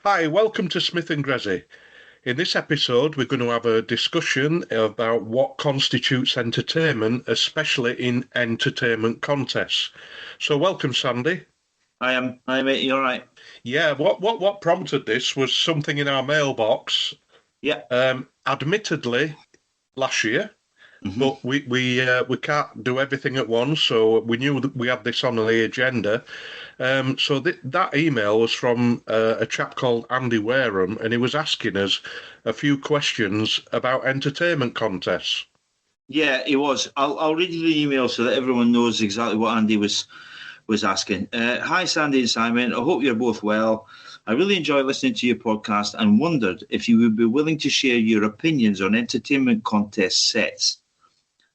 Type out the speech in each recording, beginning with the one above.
Hi, welcome to Smith and Grezzy. In this episode, we're going to have a discussion about what constitutes entertainment, especially in entertainment contests. So, welcome, Sandy. Hi mate, you all right? Yeah, what prompted this was something in our mailbox, Yeah. admittedly last year, hmm but we can't do everything at once, so we knew that we had this on the agenda. So that email was from a chap called Andy Wareham, and he was asking us a few questions about entertainment contests. Yeah, it was. I'll read you the email so that everyone knows exactly what Andy was asking. Hi, Sandy and Simon. I hope you're both well. I really enjoy listening to your podcast and wondered if you would be willing to share your opinions on entertainment contest sets.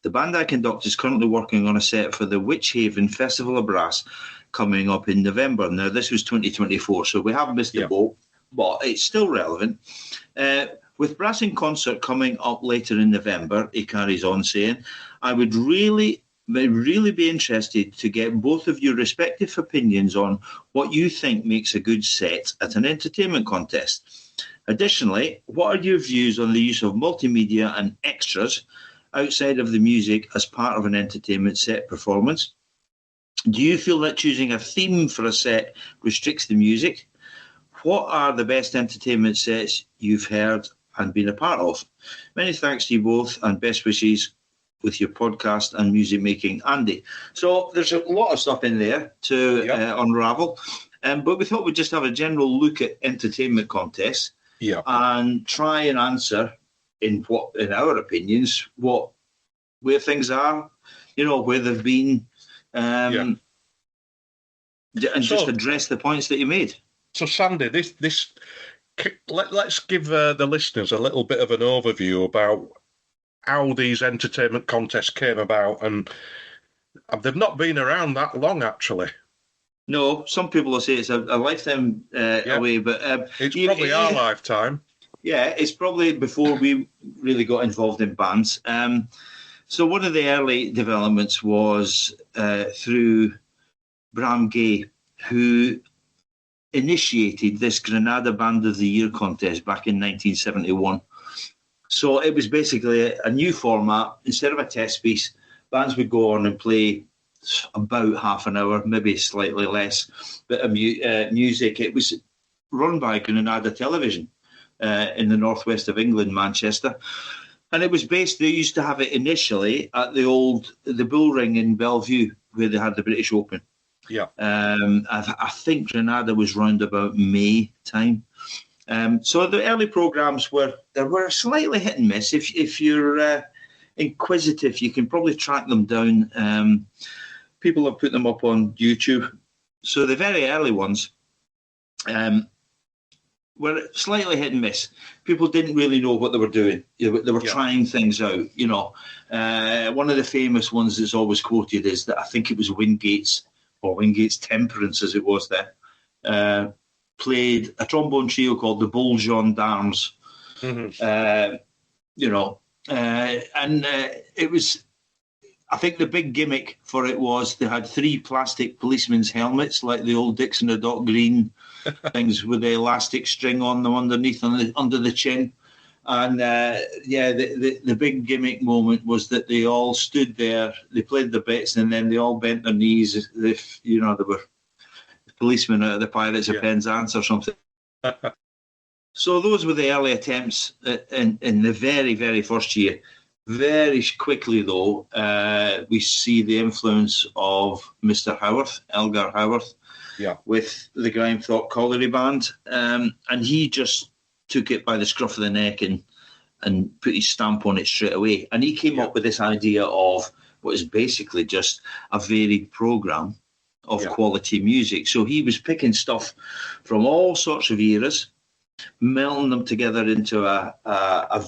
The band I conduct is currently working on a set for the Witch Haven Festival of Brass coming up in November. Now, this was 2024, so we have missed the Yeah, boat, but it's still relevant. Uh, with Brass in Concert coming up later in November, he carries on saying, I would really be interested to get both of your respective opinions on what you think makes a good set at an entertainment contest. Additionally, what are your views on the use of multimedia and extras outside of the music as part of an entertainment set performance? Do you feel that choosing a theme for a set restricts the music? What are the best entertainment sets you've heard and been a part of? Many thanks to you both and best wishes with your podcast and music making, Andy. So there's a lot of stuff in there to yeah, unravel, but we thought we'd just have a general look at entertainment contests yeah, and try and answer, in our opinions, where things are, where they've been, yeah. um, and just So, address the points that you made. so Sandy, let's give the listeners a little bit of an overview about how these entertainment contests came about, and they've not been around that long, actually. No, some people will say it's a lifetime Yeah, away, but it's probably our yeah, lifetime. yeah, it's probably before we really got involved in bands. So one of the early developments was through Bram Gay, who initiated this Granada Band of the Year contest back in 1971. So it was basically a new format. Instead of a test piece, bands would go on and play about half an hour, maybe slightly less, bit of music. It was run by Granada Television in the northwest of England, Manchester. And it was based, they used to have it initially at the Bull Ring in Bellevue, where they had the British Open. Yeah, I think Granada was round about May time. So the early programs were slightly hit and miss. If you're inquisitive, you can probably track them down. People have put them up on YouTube. So the very early ones were slightly hit and miss. People didn't really know what they were doing. They were yeah, trying things out. One of the famous ones that's always quoted is that I think it was Wingate's Temperance, as it was there. Played a trombone trio called the Bull Gendarmes. hmm Uh, and it was. I think the big gimmick for it was they had three plastic policemen's helmets, like the old Dixon or Dock Green things with the elastic string on them underneath under the chin. And the big gimmick moment was that they all stood there, they played the bits, and then they all bent their knees as if they were policemen out of the Pirates of yeah, Penzance or something. So those were the early attempts in the very, very first year. Very quickly, though, we see the influence of Mr. Howarth, Elgar Howarth, yeah, with the Grime Thought Colliery Band. And he just took it by the scruff of the neck and put his stamp on it straight away. And he came yeah, up with this idea of what is basically just a varied programme of yeah, quality music. So he was picking stuff from all sorts of eras, melting them together into a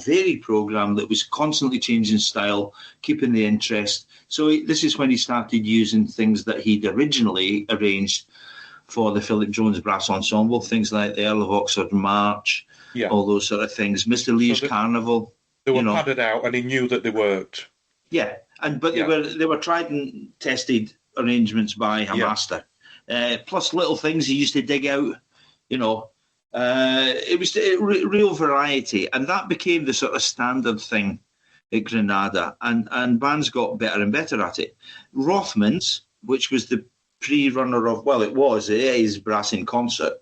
varied program that was constantly changing style, keeping the interest. So this is when he started using things that he'd originally arranged for the Philip Jones Brass Ensemble, things like the Earl of Oxford March, yeah. all those sort of things. Mr. So Lee's Carnival, they you were know, padded out, and he knew that they worked. yeah, but Yeah, they were tried and tested arrangements by a yeah, master. Plus little things he used to dig out, you know, It was real variety, and that became the sort of standard thing at Granada, and bands got better and better at it. Rothmans, which was the pre-runner of, well, it is Brass in Concert,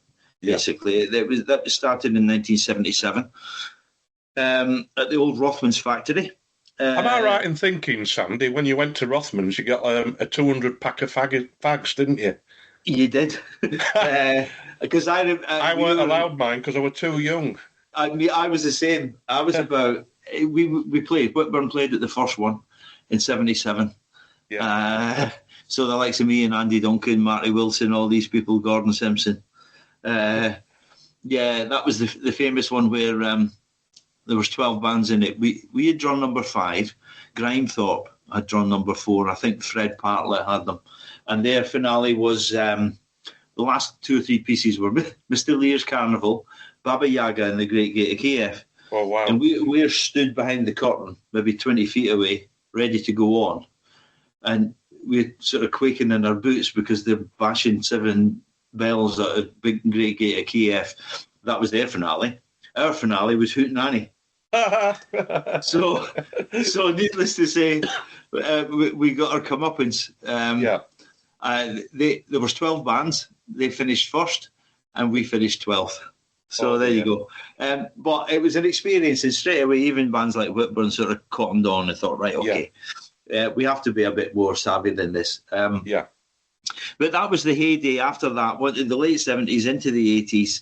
basically. That was started in 1977 at the old Rothmans factory. Am I right in thinking, Sandy, when you went to Rothmans, you got a 200 pack of fags, didn't you? You did, because I weren't allowed mine because I was too young. I was the same. I was about. We played. Whitburn played at the first one in '77. Yeah. So the likes of me and Andy Duncan, Marty Wilson, all these people, Gordon Simpson. That was the famous one where there was 12 bands in it. We had drawn number 5. Grimethorpe had drawn number 4. I think Fred Partlett had them. And their finale was the last 2 or 3 pieces were Mr. Lear's Carnival, Baba Yaga, and the Great Gate of Kiev. Oh, wow. And we're stood behind the curtain, maybe 20 feet away, ready to go on. And we're sort of quaking in our boots because they're bashing 7 bells at a big Great Gate of Kiev. That was their finale. Our finale was Hootenanny. So needless to say, we got our comeuppance. There was 12 bands. They finished first, and we finished 12th. So there you go. But it was an experience, and straight away, even bands like Whitburn sort of cottoned on and thought, right, okay, we have to be a bit more savvy than this. But that was the heyday. After that, in the late 70s into the 80s,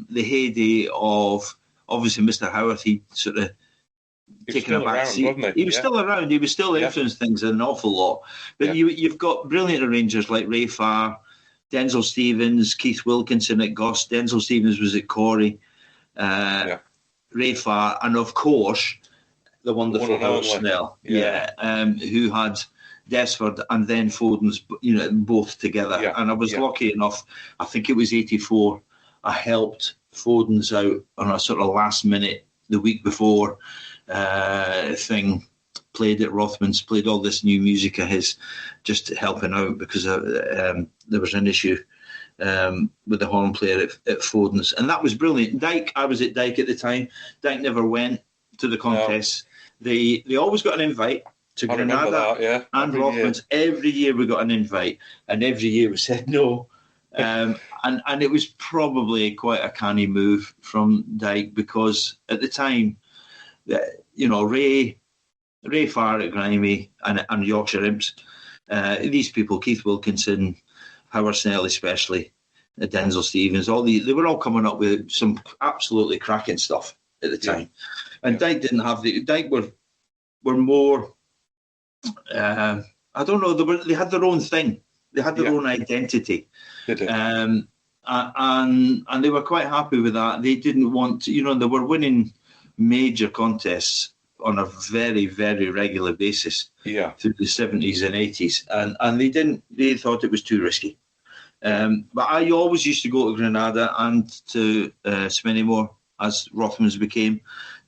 the heyday of obviously Mr. Howarth. He sort of taken a back seat. He was still around. He was still influenced things an awful lot. But you've got brilliant arrangers like Ray Farr, Denzel Stevens, Keith Wilkinson at Goss. Denzel Stevens was at Corey. Ray Farr, and of course the wonderful Howard Snell. Who had Desford and then Foden's, both together. And I was lucky enough. I think it was '84. I helped Foden's out on a sort of last minute the week before thing. Played at Rothmans, played all this new music of his, just helping out because there was an issue with the horn player at Foden's, and that was brilliant. Dyke, I was at Dyke at the time. Dyke never went to the contest. No. They always got an invite to Granada and Rothmans. Every year we got an invite, and every year we said no. And it was probably quite a canny move from Dyke because at the time, Ray Farr at Grimy and Yorkshire Imps, these people, Keith Wilkinson, Howard Snell especially, Denzel Stevens, they were all coming up with some absolutely cracking stuff at the time. And Dyke didn't have Dyke were more, I don't know, they had their own thing. They had their own identity. They did. And they were quite happy with that. They didn't want to, they were winning major contests on a very, very regular basis through the 70s and 80s. And they thought it was too risky. But I always used to go to Granada and to Spennymoor, as Rothmans became,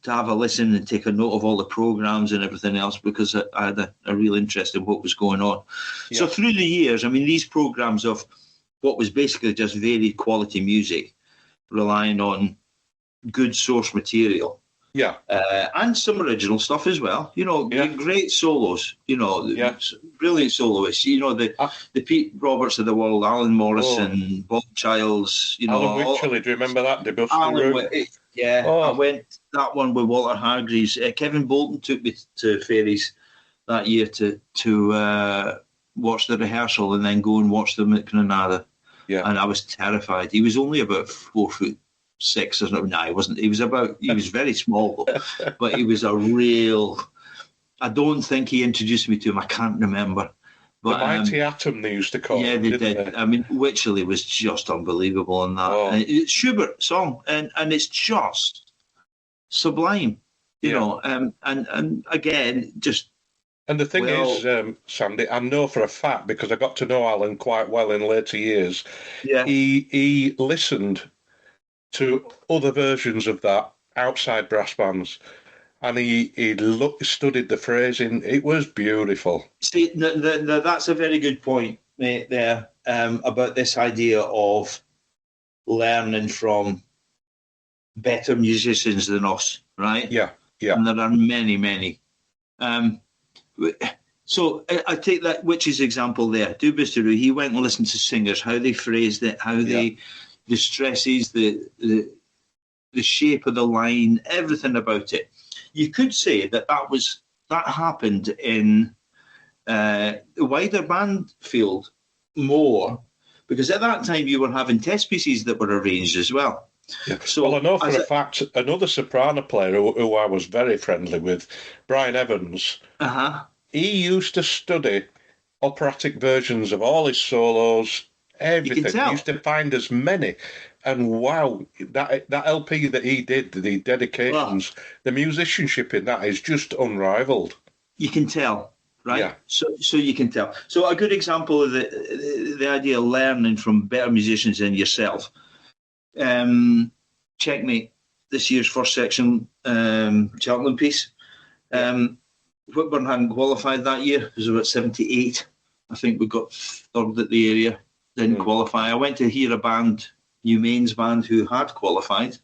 to have a listen and take a note of all the programmes and everything else because I had a real interest in what was going on. So through the years, these programmes of what was basically just varied quality music, relying on good source material, and some original stuff as well. Great solos. Brilliant soloists. The Pete Roberts of the world, Alan Morrison, Bob Childs. Alan Wycherley, do you remember that? I went that one with Walter Hargreaves. Kevin Bolton took me to Fairies that year to watch the rehearsal and then go and watch them at Granada. And I was terrified. He was only about 4'6" or something. No, he wasn't. He was very small, but he was a real. I don't think he introduced me to him. I can't remember. But, the Mighty Atom they used to call him. They did. Wycherley was just unbelievable in that. It's Schubert song, and it's just sublime, and again, just. And the thing is, Sandy, I know for a fact, because I got to know Alan quite well in later years, he listened to other versions of that outside brass bands, and he studied the phrasing. It was beautiful. See, that's a very good point, mate, there, about this idea of learning from better musicians than us, right? Yeah, yeah, And there are many, many. So I take that Witch's example there. Dubisteru, he went and listened to singers, how they phrased it, how yeah. the stresses, the shape of the line, everything about it. You could say that happened in the wider band field more, because at that time you were having test pieces that were arranged as well. Yeah. So, well, I know for a fact another soprano player who I was very friendly with, Brian Evans, he used to study operatic versions of all his solos, you can everything. He tell. used to find as many. And wow, that LP that he did, the dedications, the musicianship in that is just unrivaled. You can tell, right? Yeah. So you can tell. So a good example of the idea of learning from better musicians than yourself. Checkmate, this year's first section Cheltenham piece. Whitburn hadn't qualified that year. It was about 78. I think we got third at the area. Didn't qualify. I went to hear a band, New Main's band, who had qualified.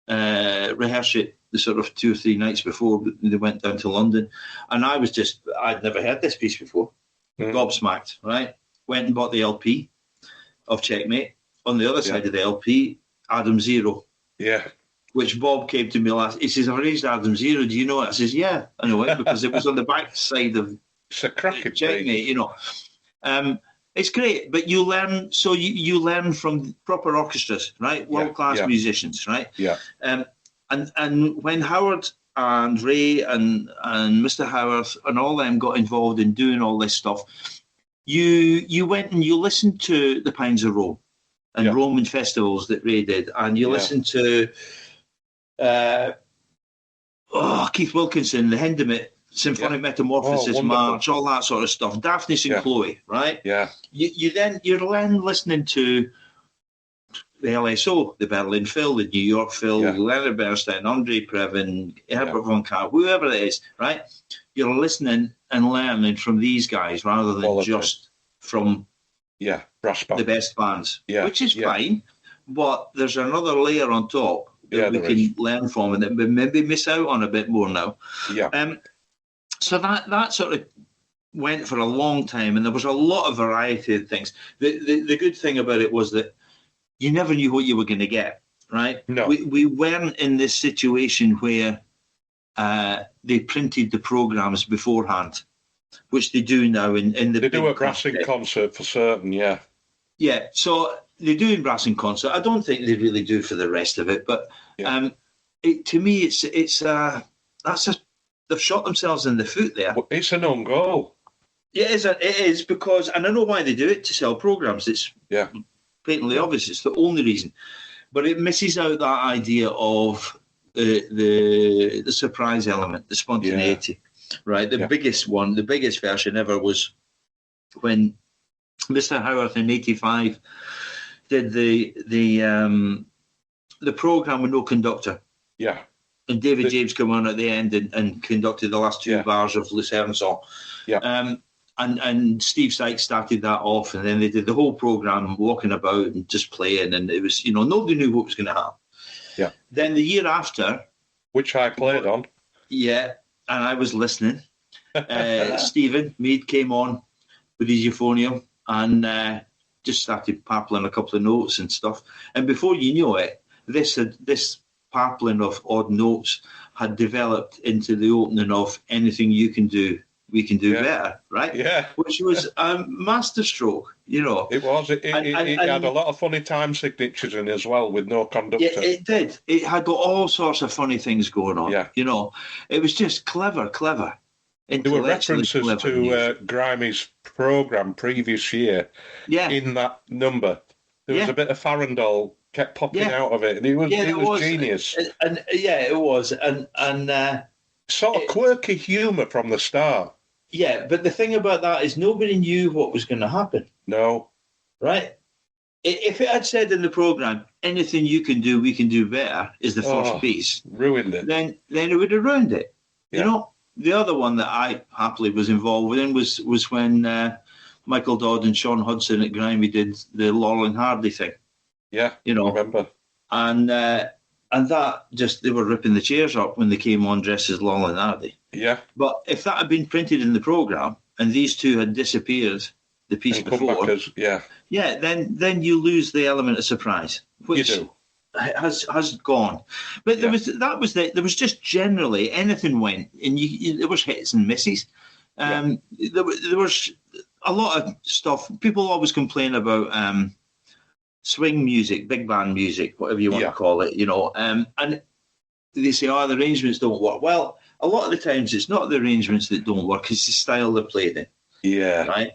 Rehearse it the sort of 2 or 3 nights before they went down to London. And I'd never heard this piece before. Gobsmacked, right? Went and bought the LP of Checkmate. On the other side of the LP, Adam Zero. Yeah. Which Bob came to me last. He says, "I've arranged Adam Zero. Do you know it?" I says, "Yeah, I know it because it was on the back side of it's a cracking Checkmate." You know, it's great. But you learn. So you learn from proper orchestras, right? World class musicians, right? Yeah. And when Howard and Ray and Mr. Howard and all them got involved in doing all this stuff, you went and you listened to the Pines of Rome and Roman festivals that Ray did, and you listened to Keith Wilkinson, the Hindemith Symphonic Metamorphosis March, all that sort of stuff. Daphnis and Chloe, right? Yeah. You're then listening to the LSO, the Berlin Phil, the New York Phil, Leonard Bernstein, Andre Previn, Herbert von Karajan, whoever it is, right? You're listening and learning from these guys rather than just from brass band. the best bands, which is fine. But there's another layer on top that we can learn from and that we maybe miss out on a bit more now. Yeah. So that sort of went for a long time, and there was a lot of variety of things. The good thing about it was that you never knew what you were going to get, right? No. We weren't in this situation where they printed the programs beforehand, which they do now in the They do a brassing concert for certain, yeah. Yeah, so they do in brassing concert. I don't think they really do for the rest of it, but to me, they've shot themselves in the foot there. Well, it's an own goal. Yeah, it is because, and I know why they do it, to sell programs. It's patently obvious. It's the only reason, but it misses out that idea of the surprise element, the spontaneity, right? The biggest version ever was when Mr. Howard in '85 did the program with no conductor. Yeah. And David James came on at the end and conducted the last 2 bars of Lucerne song. Yeah. And Steve Sykes started that off, and then they did the whole program walking about and just playing, and it was, nobody knew what was going to happen. Yeah. Then the year after, which I played on. Yeah, and I was listening. Stephen Mead came on with his euphonium and just started parpling a couple of notes and stuff. And before you knew it, this parpling of odd notes had developed into the opening of Anything You Can Do, We Can Do Better, right? Yeah. Which was a masterstroke, It was. It had a lot of funny time signatures in as well with no conductor. Yeah, it did. It had got all sorts of funny things going on. Yeah. It was just clever. There were references to Grimey's programme previous year in that number. There was a bit of Farandole kept popping out of it, and it was genius. And it was. And sort of quirky humour from the start. Yeah, but the thing about that is nobody knew what was going to happen. No. Right? If it had said in the programme, Anything You Can Do, We Can Do Better is the first piece. Ruined it. Then it would have ruined it. Yeah. The other one that I happily was involved in was when Michael Dodd and Sean Hudson at Grimey did the Laurel and Hardy thing. Yeah, you I know, remember. and that just, they were ripping the chairs up when they came on dressed as Laurel and Hardy. Yeah, But if that had been printed in the programme and these two had disappeared the piece and come back before, as yeah, yeah, then you lose the element of surprise, you which do. has gone. But Yeah, there was just generally anything went, and there was hits and misses. yeah, There was a lot of stuff. People always complain about swing music, big band music, whatever you want to yeah, call it, and they say, oh, the arrangements don't work. Well, a lot of the times it's not the arrangements that don't work, it's the style they're played in, yeah. right?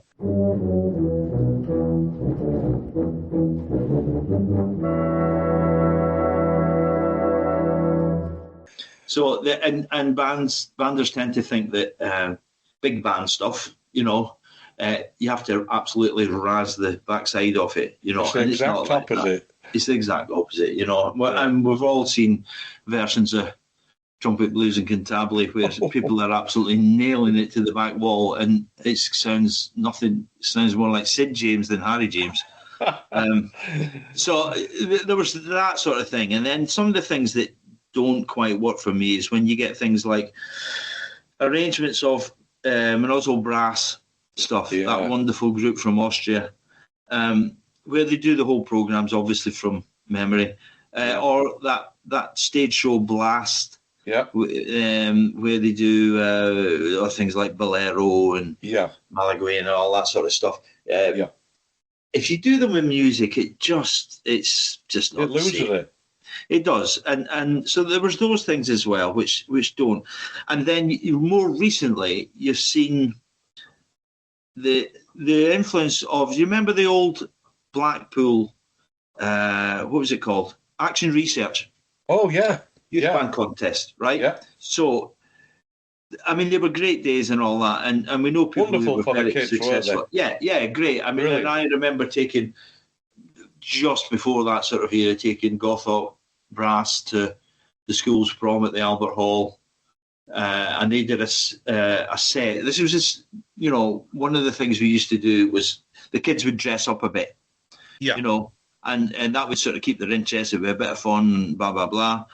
So, and banders tend to think that big band stuff, you have to absolutely razz the backside off it, It's the and it's not exact like that. opposite. It's the exact opposite, Yeah. and we've all seen versions of Trumpet Blues and Cantabile where people are absolutely nailing it to the back wall, and it sounds nothing. Sounds more like Sid James than Harry James. So there was that sort of thing, and then some of the things that don't quite work for me is when you get things like arrangements of Minozo Brass stuff, that Yeah, wonderful group from Austria, where they do the whole programs obviously from memory, yeah, or that stage show Blast, yeah, where they do things like Bolero and yeah, Malaguena and all that sort of stuff. yeah. If you do them with music, it's just It not the loses same. it. It does, and so there was those things as well, which don't. And then more recently, you've seen the influence of. Do you remember the old Blackpool? What was it called? Action Research Oh yeah, Youth yeah, Band Contest, right? yeah. So, I mean, they were great days and all that, and we know people who Wonderful were for the very kids, weren't they? successful. Yeah, yeah, great. I mean, and Brilliant. I remember taking just before that sort of era, taking Gothop Brass to the school's prom at the Albert Hall, and they did a set. This was just, one of the things we used to do was the kids would dress up a bit, Yeah, you know, and that would sort of keep their interest. It'd be a bit of fun, blah blah blah.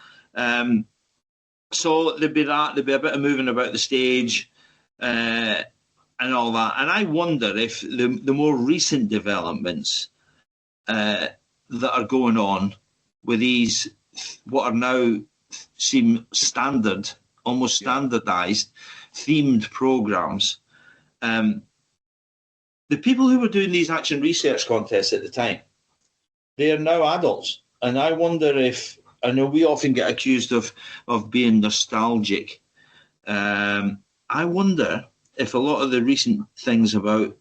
So there'd be that. There'd be a bit of moving about the stage. And all that, and I wonder if the more recent developments that are going on with these, what are now seem standard, almost yeah, standardized, themed programs. Um, the people who were doing these action research contests at the time, they are now adults, and I wonder if, I know we often get accused of being nostalgic. I wonder if a lot of the recent things about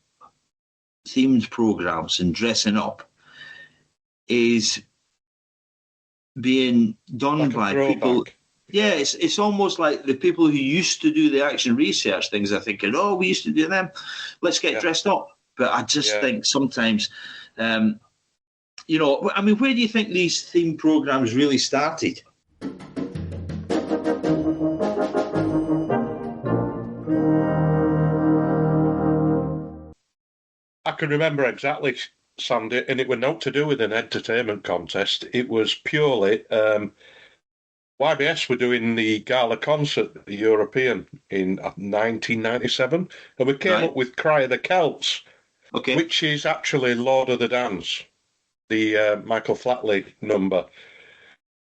themed programs and dressing up is being done like a by people. throwback. Yeah, it's almost like the people who used to do the action research things are thinking, oh, we used to do them. Let's get Yeah, dressed up. But I just yeah. think sometimes, I mean, where do you think these theme programs really started? I can remember exactly, Sandy, and it was not to do with an entertainment contest. It was purely YBS were doing the gala concert, the European, in 1997, and we came Right. up with Cry of the Celts, Okay. which is actually Lord of the Dance, the Michael Flatley number.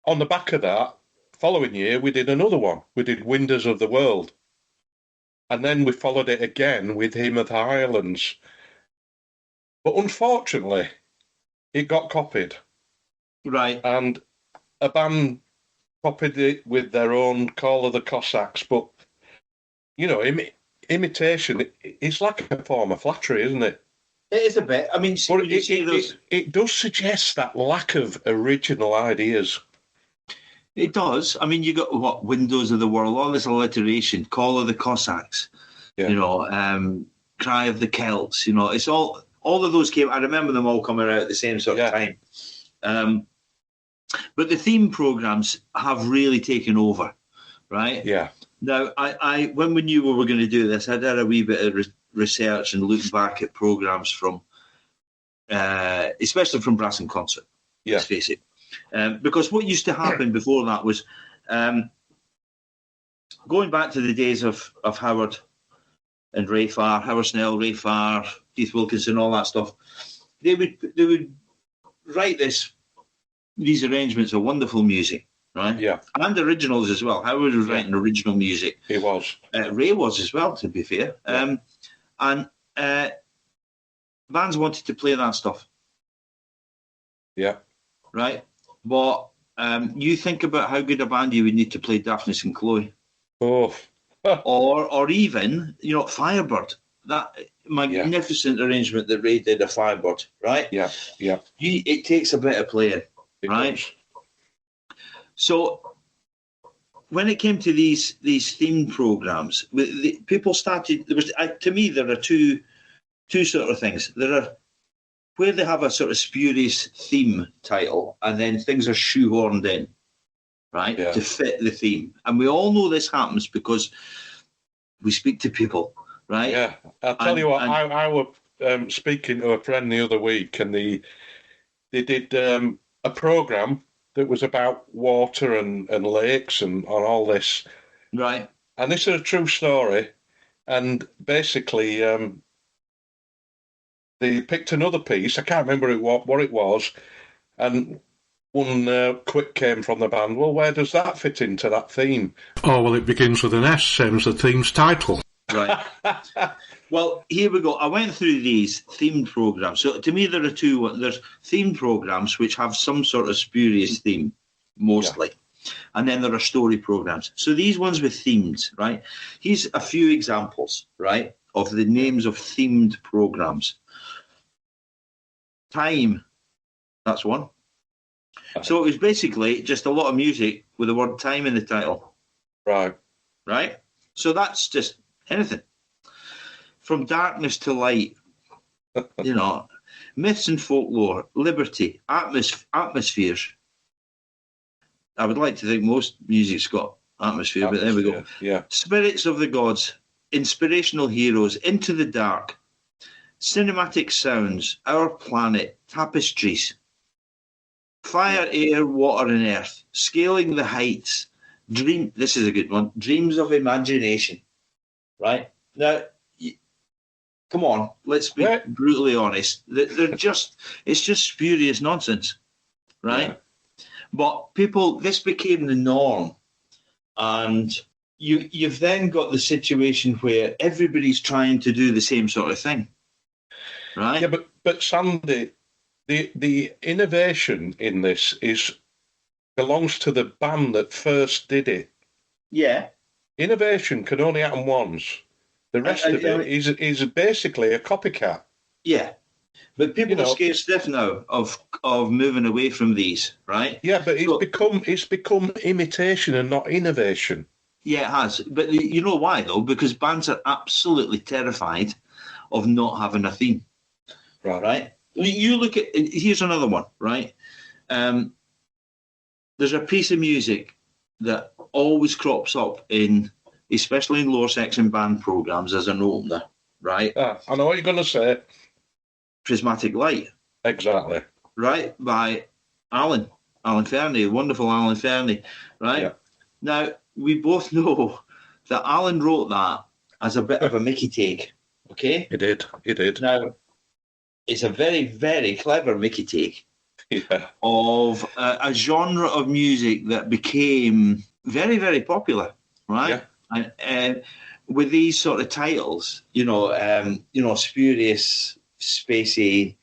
On the back of that, following year, we did another one. We did Wonders of the World. And then we followed it again with Hymn of the Highlands. But unfortunately, it got copied. Right. And a band copied it with their own Call of the Cossacks. But, imitation, it's like a form of flattery, isn't it? It is a bit. I mean, But when you see those, it does suggest that lack of original ideas. it does. I mean, you got what Windows of the World, all this alliteration, Call of the Cossacks, Yeah, Cry of the Celts. It's all of those came. I remember them all coming out at the same sort of yeah, time. But the theme programs have really taken over, right? yeah, Now, I when we knew we were going to do this, I did a wee bit of research and looked back at programs from, especially from Brass and Concert. let's face it. Because what used to happen before that was, going back to the days of Howard and Ray Farr, Howard Snell, Ray Farr, Keith Wilkinson, all that stuff, they would write these arrangements of wonderful music, right? Yeah. And originals as well. Howard was writing original music. He was. Ray was as well, to be fair. Yeah. And bands wanted to play that stuff. Yeah. Right? But you think about how good a band you would need to play Daphnis and Chloe. Oh. or even, Firebird. That magnificent arrangement that Ray did of Firebird, right? Yeah, yeah. It takes a bit of playing, right? Does. So when it came to these themed programs, people started. To me, there are two sort of things. There are where they have a sort of spurious theme title, and then things are shoehorned in, right, to fit the theme. And we all know this happens because we speak to people, right? Yeah, I'll tell you what. I was speaking to a friend the other week, and they did a program that was about water and lakes and all this. Right. And this is a true story. And basically, they picked another piece. I can't remember what it was. And one quip came from the band. Well, where does that fit into that theme? Oh, well, it begins with an S, same as the theme's title. Right. Well, here we go. I went through these themed programs. So to me, there are two. There's themed programs which have some sort of spurious theme, mostly. Yeah. And then there are story programs. So these ones with themes, right? Here's a few examples, right, of the names of themed programs. Time, that's one. So it was basically just a lot of music with the word time in the title. Right. Right? So that's just anything. From darkness to light, myths and folklore, liberty, atmospheres. I would like to think most music's got atmosphere, but there we go. Yeah. Spirits of the gods, inspirational heroes, into the dark, cinematic sounds, our planet, tapestries, fire, air, water, and earth, scaling the heights, dream. This is a good one. Dreams of imagination. Right now, come on, let's be brutally honest. They're just, it's just spurious nonsense, right? Yeah. But this became the norm, and you've then got the situation where everybody's trying to do the same sort of thing, right? Yeah, but Sandy, the innovation in this belongs to the band that first did it. Yeah. Innovation can only happen once. The rest of it is basically a copycat. Yeah, but people are scared stiff now of moving away from these, right? Yeah, but it's become imitation and not innovation. Yeah, it has. But you know why though? Because bands are absolutely terrified of not having a theme. Right? You look at, here's another one, right? There's a piece of music that always crops up especially in lower section band programs as an opener, right? I know what you're going to say. Prismatic Light. Exactly. Right, by Alan Fernie, wonderful Alan Fernie, right? Yeah. Now, we both know that Alan wrote that as a bit of a Mickey take, okay? He did. Now, it's a very, very clever Mickey take of a genre of music that became very, very popular, right? Yeah. And with these sort of titles, spurious, spacey,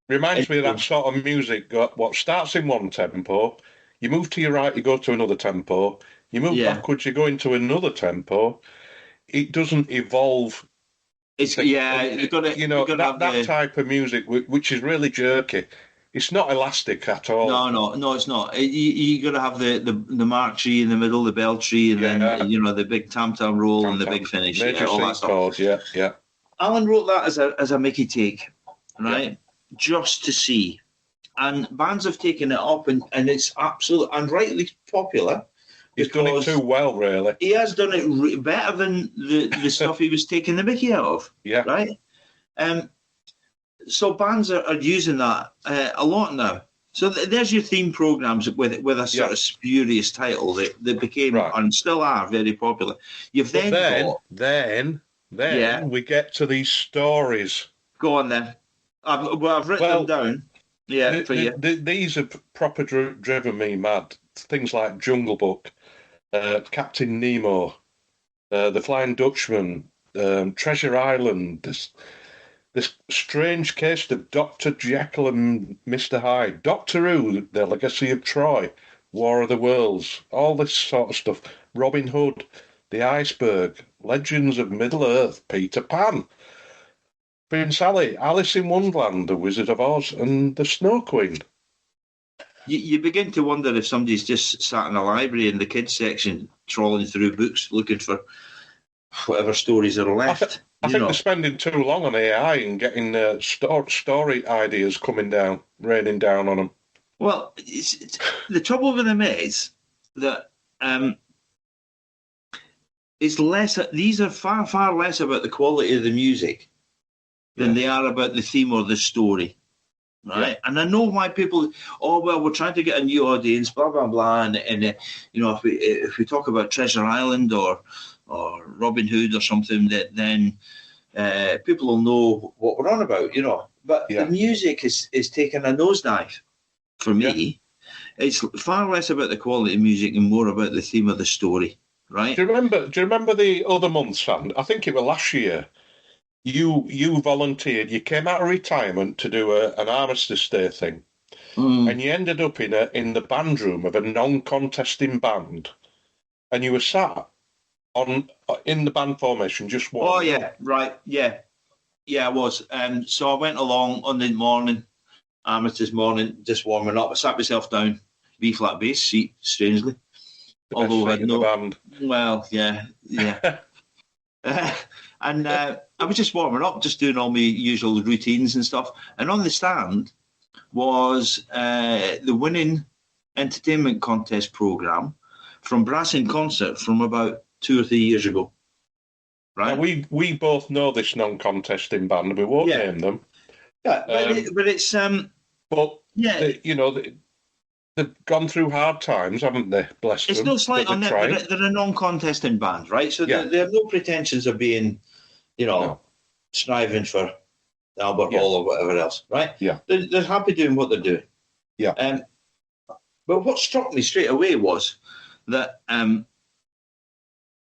Reminds me of that sort of music. What starts in one tempo, you move to your right, you go to another tempo. You move backwards, you go into another tempo. It doesn't evolve. You've got to that type of music, which is really jerky. It's not elastic at all. No, it's not. You got to have the mark tree in the middle, the bell tree, and then the big tam-tam roll and the big finish. Major all that stuff. Chord, yeah. Alan wrote that as a Mickey take, right? Just to see, and bands have taken it up, and it's absolutely and rightly popular. He's done it too well, really. He has done it better than the stuff he was taking the Mickey out of. Yeah. Right. So bands are using that a lot now. So there's your theme programs with a sort Yeah, of spurious title that became right. and still are very popular. You've But then then, got then, yeah. then we get to these stories. Go on then. I've written them Well, down. Yeah, for you. these have proper driven me mad. Things like Jungle Book, Captain Nemo, The Flying Dutchman, Treasure Island. This strange case of Dr. Jekyll and Mr. Hyde, Doctor Who, The Legacy of Troy, War of the Worlds, all this sort of stuff. Robin Hood, The Iceberg, Legends of Middle Earth, Peter Pan, Prince Ali, Alice in Wonderland, The Wizard of Oz, and The Snow Queen. You begin to wonder if somebody's just sat in a library in the kids section, trawling through books, looking for whatever stories are left. I think they're spending too long on AI and getting story ideas coming down, raining down on them. Well, the trouble with them is that it's less. These are far less about the quality of the music than they are about the theme or the story, right? Yeah. And I know why people. Oh well, we're trying to get a new audience, blah blah blah, and if we talk about Treasure Island or Robin Hood or something, that then people will know what we're on about, But the music is taking a nosedive for me. Yeah. It's far less about the quality of music and more about the theme of the story, right? Do you remember the other month, Sam? I think it was last year. You volunteered. You came out of retirement to do an Armistice Day thing, and you ended up in the band room of a non-contesting band, and you were sat in the band formation just one. Oh yeah, right, yeah, I was. So I went along on the morning, Armistice morning, just warming up. I sat myself down, B flat bass seat, strangely. Although I had no band. Well, yeah. And I was just warming up, just doing all my usual routines and stuff. And on the stand was the winning entertainment contest program from Brass in Concert from about 2 or 3 years ago. Right? Now we both know this non-contesting band. We won't name them. Yeah, but it's But yeah, they've gone through hard times, haven't they? Bless them. It's no slight on them. They're a non-contesting band, right? So they have no pretensions of being, striving for Albert Hall or whatever else, right? Yeah. They're happy doing what they're doing. Yeah. But what struck me straight away was that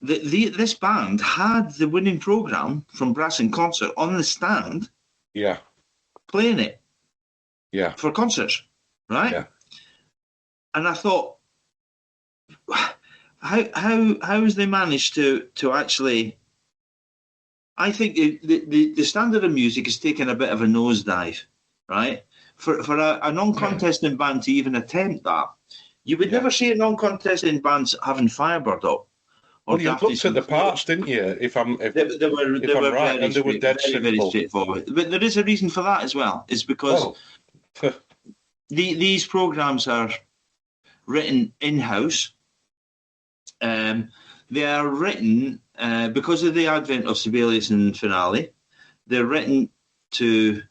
this band had the winning program from Brass in Concert on the stand. Yeah. Playing it. Yeah. For concerts, right? Yeah. And I thought, how has they managed to actually? I think the standard of music is taking a bit of a nosedive, right? For a non-contesting band to even attempt that, you would never see a non-contesting band having Firebird up. Well, you looked at the parts, didn't you? If I'm right, and they were dead simple. Very straightforward. But there is a reason for that as well. It's because these programs are written in-house. They are written because of the advent of Sibelius and Finale. They're written to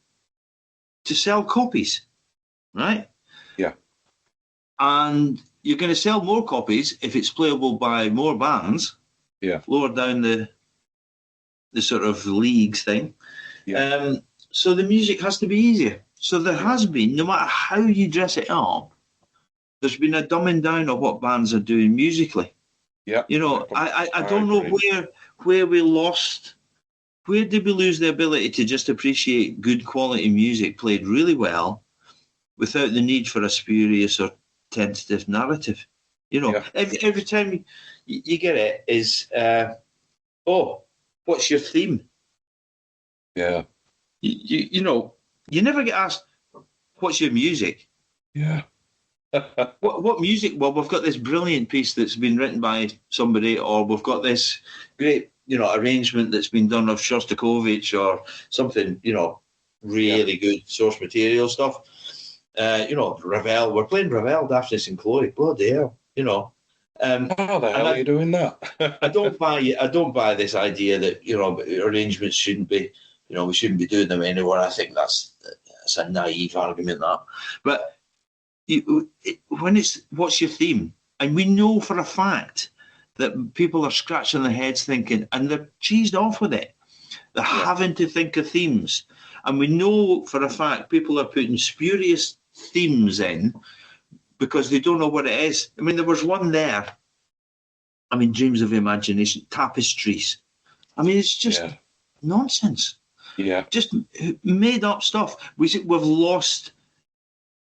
sell copies, right? Yeah. And you're going to sell more copies if it's playable by more bands. Yeah. Lower down the sort of leagues thing. Yeah. So the music has to be easier. So there has been, no matter how you dress it up, there's been a dumbing down of what bands are doing musically. Yeah. I don't know where we lost. Where did we lose the ability to just appreciate good quality music played really well without the need for a spurious or tentative narrative? Every time you get it is, what's your theme? Yeah. You never get asked, what's your music? Yeah. What music? Well, we've got this brilliant piece that's been written by somebody, or we've got this great, arrangement that's been done of Shostakovich or something, really good source material stuff. Ravel. We're playing Ravel, Daphnis and Chloe. Bloody hell, How the hell are you doing that? I don't buy this idea that arrangements shouldn't be we shouldn't be doing them anymore. I think that's a naive argument, that. But what's your theme? And we know for a fact that people are scratching their heads thinking, and they're cheesed off with it. They're having to think of themes. And we know for a fact people are putting spurious themes in because they don't know what it is. I mean, there was one there. I mean, Dreams of Imagination, Tapestries. I mean, it's just nonsense. Yeah. Just made up stuff. We've lost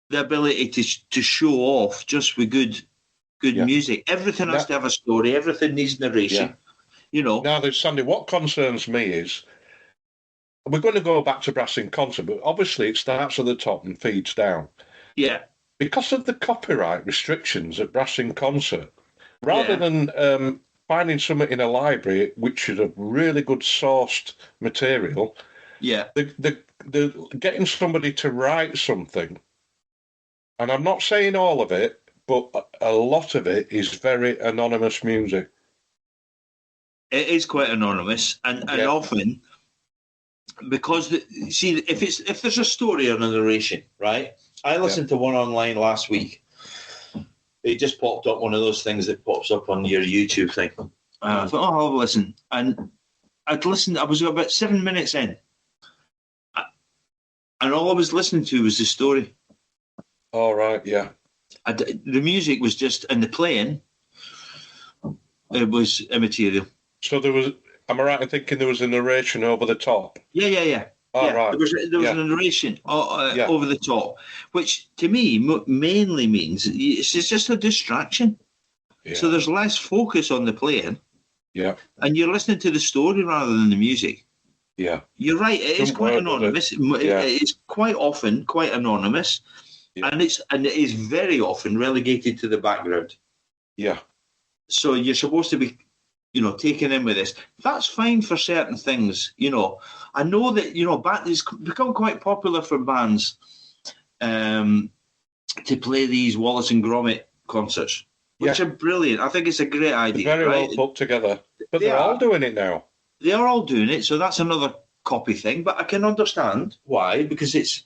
the ability to show off just with good music. Everything has to have a story. Everything needs narration. Now, Sandy, what concerns me is we're going to go back to Brass in Concert, but obviously it starts at the top and feeds down. Yeah. Because of the copyright restrictions at Brass in Concert, rather than finding something in a library which is a really good sourced material, they're getting somebody to write something. And I'm not saying all of it, but a lot of it is very anonymous music. It is quite anonymous, and often because if there's a story or a narration, right? I listened to one online last week. It just popped up, one of those things that pops up on your YouTube thing. I thought, I'll listen, and I'd listened. I was about 7 minutes in, and all I was listening to was the story. All right, yeah. The music was just, and the playing, it was immaterial. So there was, am I right in thinking there was a narration over the top? Yeah. Oh, right. There was a narration over the top, which to me mainly means it's just a distraction. Yeah. So there's less focus on the playing. Yeah. And you're listening to the story rather than the music. Yeah. You're right. It is quite anonymous. It's quite often quite anonymous. Yeah. And it is very often relegated to the background. Yeah. So you're supposed to be, taken in with this. That's fine for certain things. I know that it's become quite popular for bands to play these Wallace and Gromit concerts, which are brilliant. I think it's a great idea. They're very well put together, but they're all doing it now. They are all doing it, so that's another copy thing. But I can understand why, because it's.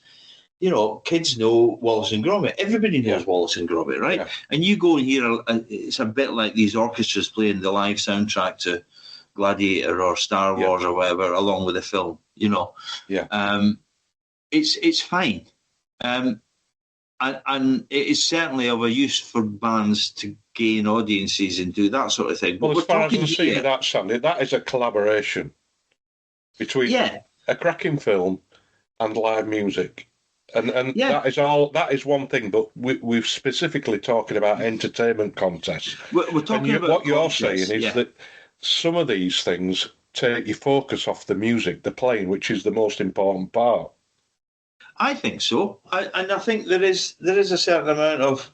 Kids know Wallace and Gromit. Everybody knows Wallace and Gromit, right? Yeah. And you go and hear, it's a bit like these orchestras playing the live soundtrack to Gladiator or Star Wars or whatever, along with the film, Yeah. It's fine. And it is certainly of a use for bands to gain audiences and do that sort of thing. Well, as far as I see that, Sandy, that is a collaboration between a cracking film and live music. And that is one thing, but we're specifically talking about entertainment contests. We're talking about what you're saying is that some of these things take your focus off the music, the playing, which is the most important part. I think so, and I think there is a certain amount of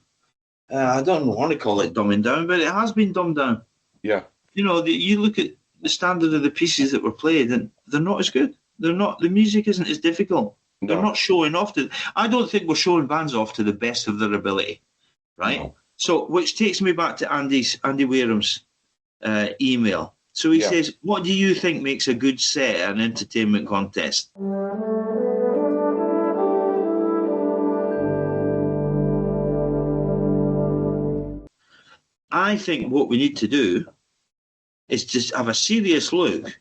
I don't want to call it dumbing down, but it has been dumbed down. Yeah, you look at the standard of the pieces that were played, and they're not as good. They're not. The music isn't as difficult. They're not showing off to. I don't think we're showing bands off to the best of their ability, right? No. So, which takes me back to Andy Wareham's email. So he says, "What do you think makes a good set at an entertainment contest?" I think what we need to do is just have a serious look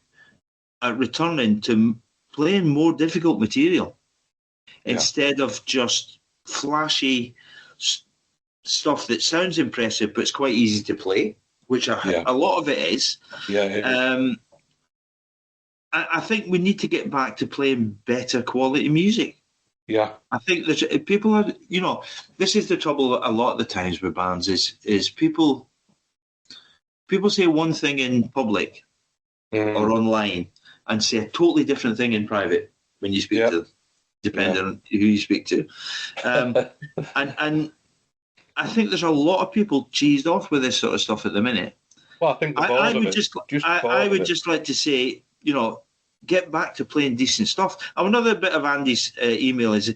at returning to playing more difficult material. Instead of just flashy stuff that sounds impressive but it's quite easy to play, which a lot of it is. I think we need to get back to playing better quality music. Yeah. I think that people are, this is the trouble a lot of the times with bands is people say one thing in public or online and say a totally different thing in private when you speak to them. Depending on who you speak to. And I think there's a lot of people cheesed off with this sort of stuff at the minute. Well, I think I would just like to say, get back to playing decent stuff. Another bit of Andy's email is,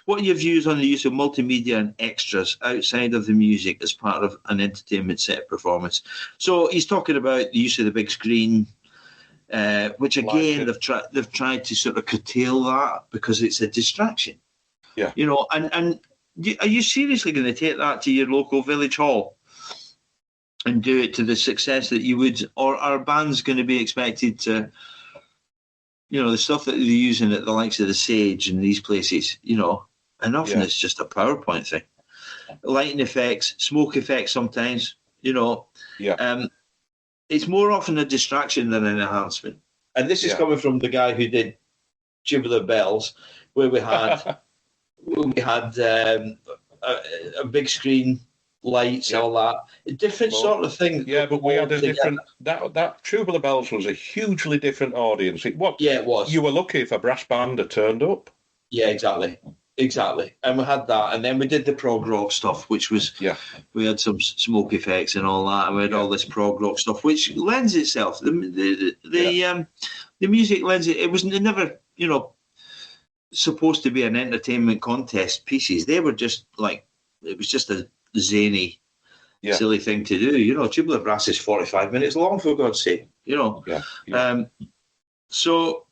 what are your views on the use of multimedia and extras outside of the music as part of an entertainment set performance? So he's talking about the use of the big screen, which again they've tried to sort of curtail that because it's a distraction. Yeah. You know, and are you seriously going to take that to your local village hall and do it to the success that you would, or are bands going to be expected to, you know, the stuff that they're using at the likes of the Sage and these places, you know, and often it's just a PowerPoint thing. Lighting effects, smoke effects sometimes, you know. Yeah. It's more often a distraction than an enhancement. And this is coming from the guy who did Tubular Bells, where we had a big screen, lights, all that. Different sort of thing. Yeah, but we had a different... That Tubular Bells was a hugely different audience. It was. You were lucky if a brass band had turned up. Yeah, exactly. And we had that. And then we did the prog rock stuff, which was... Yeah. We had some smoke effects and all that. And we had all this prog rock stuff, which lends itself. The music lends it. It was never, you know, supposed to be an entertainment contest pieces. They were just like... It was just a zany, silly thing to do. You know, Tubular Brass is 45 minutes long, for God's sake. You know. Yeah. So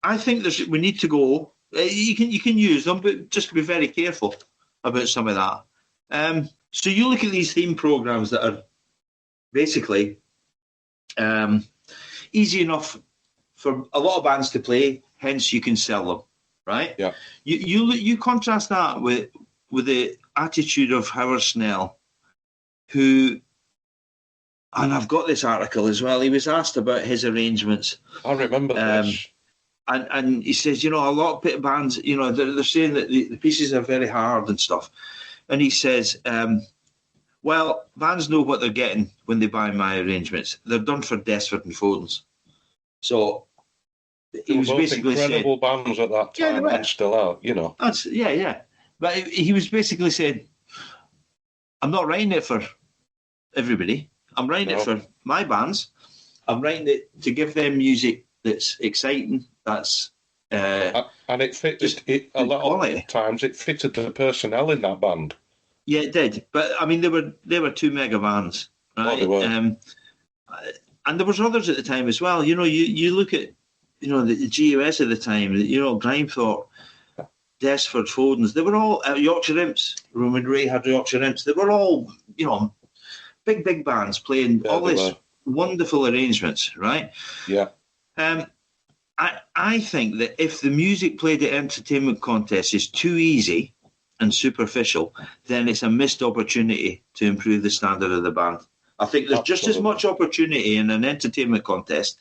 I think we need to go. You can use them, but just be very careful about some of that. So you look at these theme programs that are basically easy enough for a lot of bands to play. Hence, you can sell them, right? Yeah. You contrast that with the attitude of Howard Snell, who, and I've got this article as well. He was asked about his arrangements. I remember this. And he says, you know, a lot of bands, you know, they're saying that the pieces are very hard and stuff. And he says, well, bands know what they're getting when they buy my arrangements. They're done for Desford and Foden's. So he was basically saying... incredible bands at that time and still out, you know. But he was basically saying, I'm not writing it for everybody. I'm writing it for my bands. I'm writing it to give them music that's exciting, that's... and it fitted, a lot of times, it fitted the personnel in that band. Yeah, it did. But, I mean, they were two mega bands, right? Oh, they were. And there was others at the time as well. You know, you look at, you know, the GUS at the time, you know, Grimethorpe, Desford, Foden's, they were all Yorkshire Imps. When Ray had Yorkshire Imps, they were all, you know, big bands playing all these wonderful arrangements, right? Yeah. I think that if the music played at entertainment contests is too easy and superficial, then it's a missed opportunity to improve the standard of the band. I think there's just as much opportunity in an entertainment contest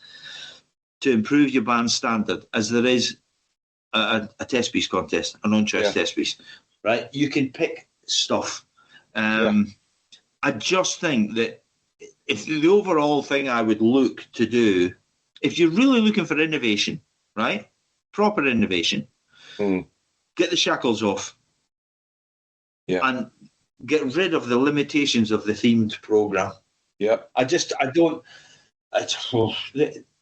to improve your band's standard as there is a test piece contest, a non-choice test piece, right? You can pick stuff. I just think that if the overall thing I would look to do, if you're really looking for innovation, right? Proper innovation, get the shackles off and get rid of the limitations of the themed program. Yeah.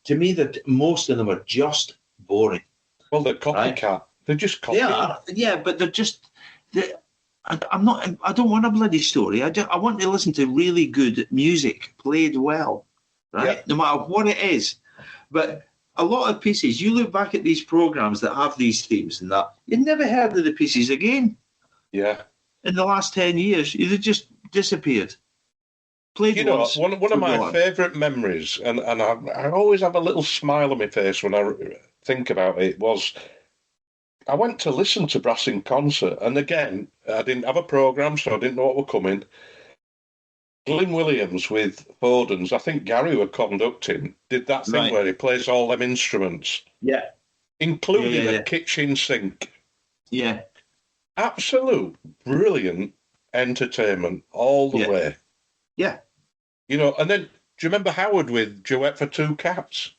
To me, that most of them are just boring. Well, they're copycat. Right? They're just copycat. Yeah, but they're just... I don't want a bloody story. I want to listen to really good music played well, right? Yeah. No matter what it is. But a lot of pieces, you look back at these programs that have these themes and that, you've never heard of the pieces again. Yeah. In the last 10 years, they just disappeared. Played you know, once, one of my favourite memories, and I always have a little smile on my face when I think about it, was I went to listen to brass in concert, and again, I didn't have a programme, so I didn't know what were coming. Glyn Williams with Foden's, I think Gary were conducting, did that thing where he plays all them instruments. Yeah. Including a kitchen sink. Yeah. Absolute brilliant entertainment all the way. Yeah. You know, and then, do you remember Howard with Duet for Two Cats?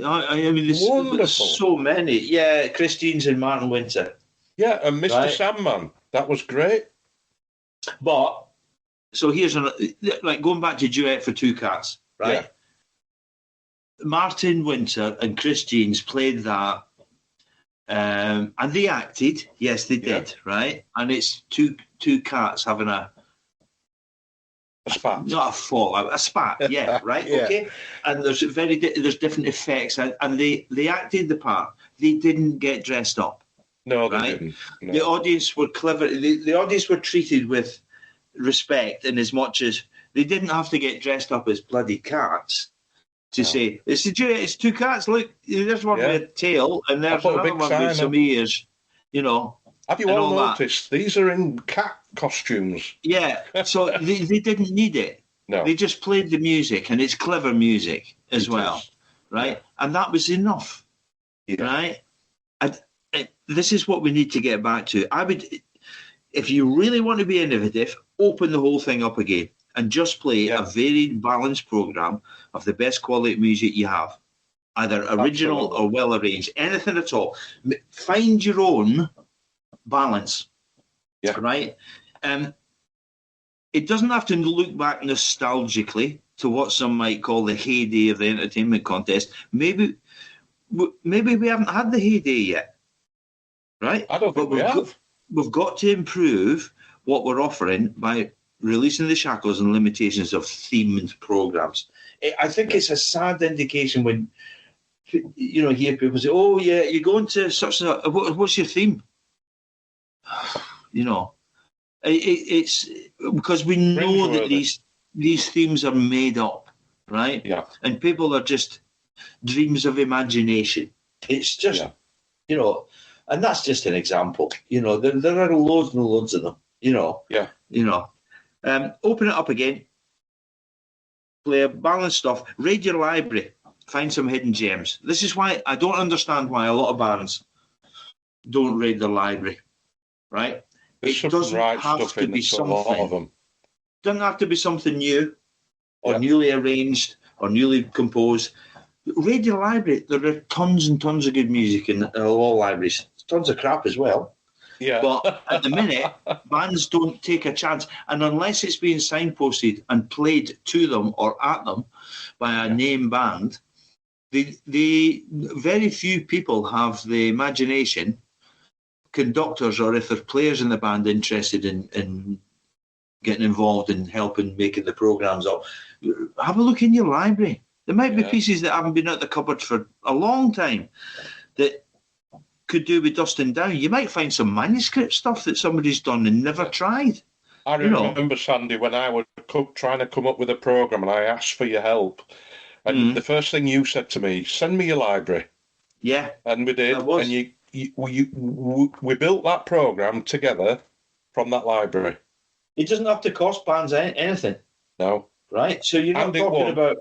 I mean, there's so many. Yeah, Christine's and Martin Winter. Yeah, and Mr. Sandman. That was great. But, so here's going back to Duet for Two Cats, right? Yeah. Martin Winter and Christine's played that, and they acted. Yes, they did, right? And it's two cats having a A spat. Not a fallout, a spat. Yeah, right. Yeah. Okay. And there's different effects, and they acted the part. They didn't get dressed up. No, they Right. didn't. The No. audience were clever. The audience were treated with respect, in as much as they didn't have to get dressed up as bloody cats to say it's two cats. Look, there's one with a tail, and I there's put a another big one with sign some up. ears. You know, Have you and all all that. noticed? These are in cat costumes. Yeah. So they didn't need it. No. They just played the music, and it's clever music as It well, is. right? Yeah. And that was enough, Yeah. right? This is what we need to get back to. I would, if you really want to be innovative, open the whole thing up again and just play a varied, balanced program of the best quality music you have, either original Absolutely. or well arranged, anything at all. Find your own balance, right? It doesn't have to look back nostalgically to what some might call the heyday of the entertainment contest. Maybe we haven't had the heyday yet. Right? I don't think we have. We've got to improve what we're offering by releasing the shackles and limitations of themed programs. I think it's a sad indication when hear people say, "Oh yeah, you're going to such and such. What's your theme?" It's because we know that these themes are made up, right? Yeah. And people are just dreams of imagination. It's just and that's just an example. There are loads and loads of them. Open it up again. Play a balanced stuff. Raid your library. Find some hidden gems. This is why I don't understand why a lot of bands don't raid their library. Right? There's It doesn't have to be something. A lot of them. Doesn't have to be something new, or Yeah. newly arranged, or newly composed. Raid your library. There are tons and tons of good music in all libraries. Tons of crap as well. Yeah. But at the minute, bands don't take a chance. And unless it's being signposted and played to them or at them by a name band, the very few people have the imagination, conductors, or if there are players in the band interested in getting involved in helping making the programs up, have a look in your library. There might be pieces that haven't been out the cupboard for a long time that could do with dusting down. You might find some manuscript stuff that somebody's done and never tried. I remember, Sandy, when I was trying to come up with a program and I asked for your help. And the first thing you said to me, send me your library. Yeah. And we did. And we built that program together from that library. It doesn't have to cost bands anything. No. Right? So you're not talking about...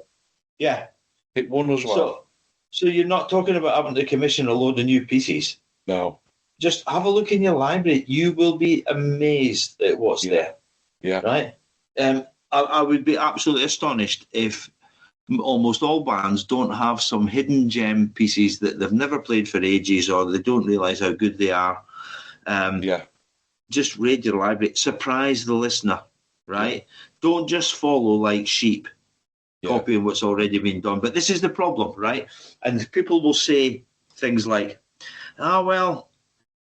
Yeah. It won as well. So you're not talking about having to commission a load of new pieces. No. Just have a look in your library. You will be amazed at what's there. Yeah. Right? I would be absolutely astonished if almost all bands don't have some hidden gem pieces that they've never played for ages, or they don't realise how good they are. Just raid your library. Surprise the listener, right? Yeah. Don't just follow like sheep, copying what's already been done. But this is the problem, right? And people will say things like, well,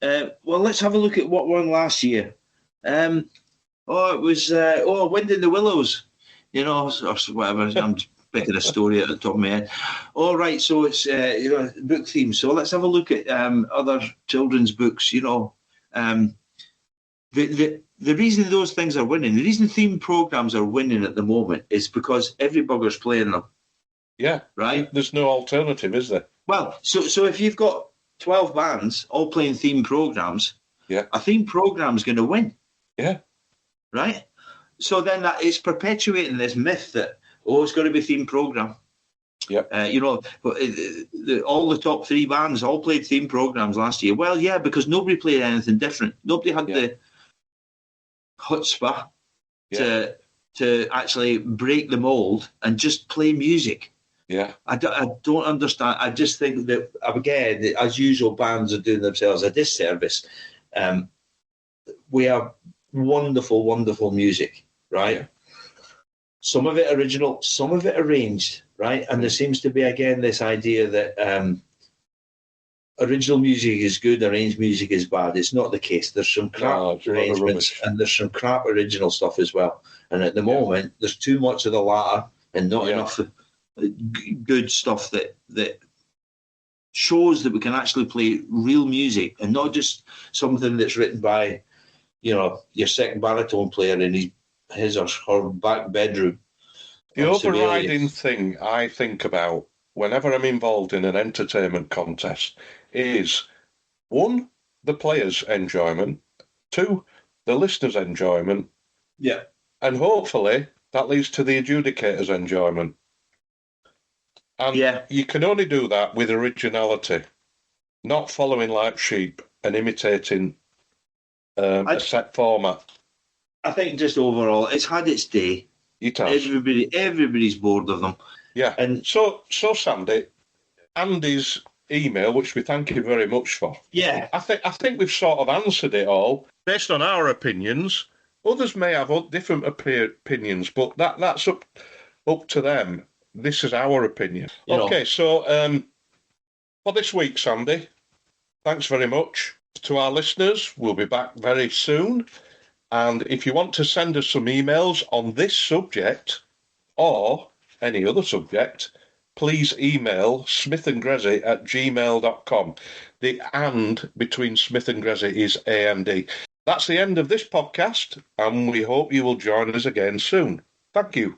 let's have a look at what won last year. It was Wind in the Willows, or whatever. I'm just picking a story at the top of my head. All right, so it's book theme. So let's have a look at other children's books. The reason those things are winning, the reason theme programs are winning at the moment is because every bugger's playing them. Yeah. Right? There's no alternative, is there? Well, so if you've got 12 bands all playing theme programs, a theme program's going to win. Yeah. Right? So then that is perpetuating this myth that, it's got to be a theme program. Yep. All the top three bands all played theme programs last year. Well, yeah, because nobody played anything different. Nobody had the chutzpah to actually break the mold and just play music. Yeah. I don't understand. I just think that, again, as usual, bands are doing themselves a disservice. We have wonderful, wonderful music, right? Yeah. Some of it original, some of it arranged, right? And there seems to be, again, this idea that original music is good, arranged music is bad. It's not the case. There's some crap No, it's a lot of arrangements rubbish. and there's some crap original stuff as well. And at the Yeah, moment, there's too much of the latter and not yeah. enough good stuff that shows that we can actually play real music and not just something that's written by, your second baritone player in his or her back bedroom The on overriding Sibelius. thing I think about whenever I'm involved in an entertainment contest is one, the player's enjoyment, two, the listener's enjoyment, Yeah. and hopefully that leads to the adjudicator's enjoyment. And Yeah. you can only do that with originality, not following like sheep and imitating a I set format. I think just overall, it's had its day. It has. Everybody's bored of them. Yeah. And So Sandy, Andy's email, which we thank you very much for. yeah, I think we've sort of answered it all based on our opinions. Others may have different opinions, but that's up to them. This is our opinion. Okay, so for this week, Sandy, thanks very much to our listeners. We'll be back very soon. And if you want to send us some emails on this subject or any other subject, please email smithandgrezzy@gmail.com. The and between Smith and Grezzy is AND. That's the end of this podcast, and we hope you will join us again soon. Thank you.